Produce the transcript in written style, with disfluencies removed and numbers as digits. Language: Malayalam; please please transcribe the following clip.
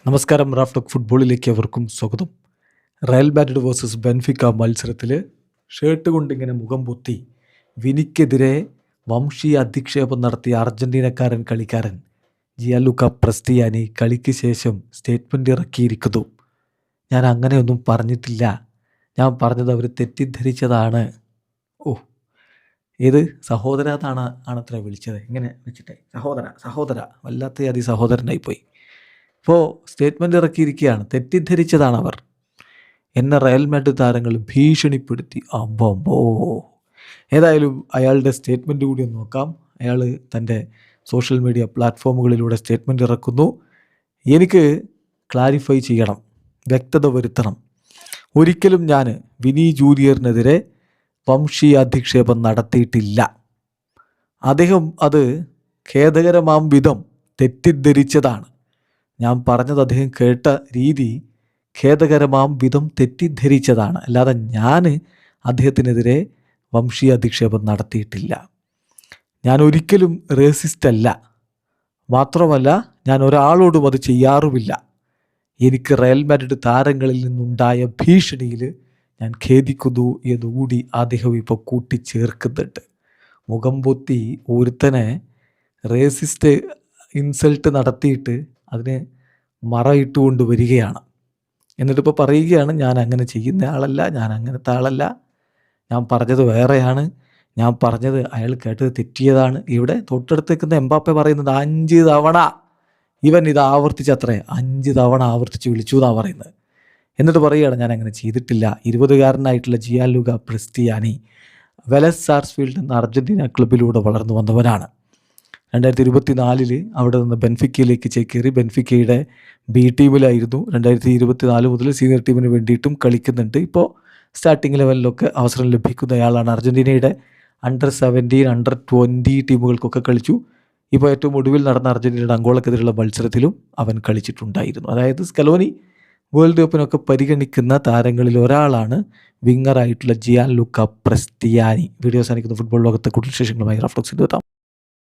നമസ്കാരം. റാഫ്റ്റോക്ക് ഫുട്ബോളിലേക്ക് അവർക്കും സ്വാഗതം. റയൽ മാഡ്രിഡ് വേഴ്സസ് ബെൻഫിക്ക മത്സരത്തിൽ ഷർട്ട് കൊണ്ടിങ്ങനെ മുഖം പൊത്തി വിനിക്കെതിരെ വംശീയ അധിക്ഷേപം നടത്തിയ അർജൻറ്റീനക്കാരൻ കളിക്കാരൻ ജിയാൻലൂക്ക പ്രസ്റ്റിയാനി കളിക്ക് ശേഷം സ്റ്റേറ്റ്മെൻറ്റ് ഇറക്കിയിരിക്കുന്നു. ഞാൻ അങ്ങനെയൊന്നും പറഞ്ഞിട്ടില്ല, ഞാൻ പറഞ്ഞത് അവർ തെറ്റിദ്ധരിച്ചതാണ്. ഓ, ഏത് സഹോദര എന്നാണ് ആണത്ര വിളിച്ചത്, ഇങ്ങനെ വെച്ചിട്ടെ സഹോദര വല്ലാത്ത അതി സഹോദരനായിപ്പോയി. ഇപ്പോൾ സ്റ്റേറ്റ്മെൻറ്റ് ഇറക്കിയിരിക്കുകയാണ്, തെറ്റിദ്ധരിച്ചതാണ് അവർ. എന്നെ റയൽ മാഡ്രിഡ് താരങ്ങൾ ഭീഷണിപ്പെടുത്തി. അമ്പോ. ഏതായാലും അയാളുടെ സ്റ്റേറ്റ്മെൻറ്റ് കൂടി ഒന്ന് നോക്കാം. അയാൾ തൻ്റെ സോഷ്യൽ മീഡിയ പ്ലാറ്റ്ഫോമുകളിലൂടെ സ്റ്റേറ്റ്മെൻറ്റ് ഇറക്കുന്നു. എനിക്ക് ക്ലാരിഫൈ ചെയ്യണം, വ്യക്തത വരുത്തണം. ഒരിക്കലും ഞാൻ വിനി ജൂനിയറിനെതിരെ വംശീയ അധിക്ഷേപം നടത്തിയിട്ടില്ല. അദ്ദേഹം അത് ഖേദകരമാം വിധം തെറ്റിദ്ധരിച്ചതാണ്. ഞാൻ പറഞ്ഞത് അദ്ദേഹം കേട്ട രീതി ഖേദകരമാം വിധം തെറ്റിദ്ധരിച്ചതാണ്, അല്ലാതെ ഞാൻ അദ്ദേഹത്തിനെതിരെ വംശീയ അധിക്ഷേപം നടത്തിയിട്ടില്ല. ഞാൻ ഒരിക്കലും റേസിസ്റ്റ് അല്ല, മാത്രമല്ല ഞാൻ ഒരാളോടും അത് ചെയ്യാറുമില്ല. എനിക്ക് റയൽ മാഡ്രിഡ് താരങ്ങളിൽ നിന്നുണ്ടായ ഭീഷണിയിൽ ഞാൻ ഖേദിക്കുന്നു എന്നുകൂടി അദ്ദേഹം ഇപ്പോൾ കൂട്ടിച്ചേർക്കുന്നുണ്ട്. മുഖം പൊത്തി ഒരുത്തനെ റേസിസ്റ്റ് ഇൻസൾട്ട് നടത്തിയിട്ട് അതിന് മറയിട്ടുകൊണ്ട് വരികയാണ്. എന്നിട്ടിപ്പോൾ പറയുകയാണ്, ഞാൻ അങ്ങനെ ചെയ്യുന്ന ആളല്ല, ഞാൻ അങ്ങനത്തെ ആളല്ല, ഞാൻ പറഞ്ഞത് വേറെയാണ്, ഞാൻ പറഞ്ഞത് അയാൾ കേട്ടത് തെറ്റിയതാണ്. ഇവിടെ തൊട്ടടുത്തേക്കുന്ന എംബാപ്പെ പറയുന്നത് 5 തവണ ഇവൻ ഇത് ആവർത്തിച്ചത്രേ, 5 തവണ ആവർത്തിച്ച് വിളിച്ചു എന്നാണ് പറയുന്നത്. എന്നിട്ട് പറയുകയാണ്, ഞാൻ അങ്ങനെ ചെയ്തിട്ടില്ല. 20കാരനായിട്ടുള്ള ജിയാൻലൂക്ക പ്രസ്റ്റിയാനി വെലസ് സാർസ്ഫീൽഡ് എന്ന അർജൻറ്റീന ക്ലബിലൂടെ വളർന്നു വന്നവനാണ്. 2024 അവിടെ നിന്ന് ബെൻഫിക്കയിലേക്ക് ചേക്കേറി ബെൻഫിക്കയുടെ ബി ടീമിലായിരുന്നു. 2024 മുതൽ സീനിയർ ടീമിന് വേണ്ടിയിട്ടും കളിക്കുന്നുണ്ട്. ഇപ്പോൾ സ്റ്റാർട്ടിംഗ് ലെവലിലൊക്കെ അവസരം ലഭിക്കുന്നയാളാണ്. അർജൻറ്റീനയുടെ അണ്ടർ-17, അണ്ടർ-20 ടീമുകൾക്കൊക്കെ കളിച്ചു. ഇപ്പോൾ ഏറ്റവും ഒടുവിൽ നടന്ന അർജൻറ്റീനയുടെ അങ്കോളക്കെതിരെയുള്ള മത്സരത്തിലും അവൻ കളിച്ചിട്ടുണ്ടായിരുന്നു. അതായത് സ്കലോനി വേൾഡ് കപ്പിനൊക്കെ പരിഗണിക്കുന്ന താരങ്ങളിൽ ഒരാളാണ് വിങ്ങറായിട്ടുള്ള ജിയാൻലൂക്ക പ്രസ്റ്റിയാനി. വീഡിയോ അവസാനിക്കുന്ന ഫുട്ബോൾ ലോകത്തെ കൂടുതൽ വിശേഷങ്ങളുമായി റാഫ്റ്റോക്സിൽ എത്താം.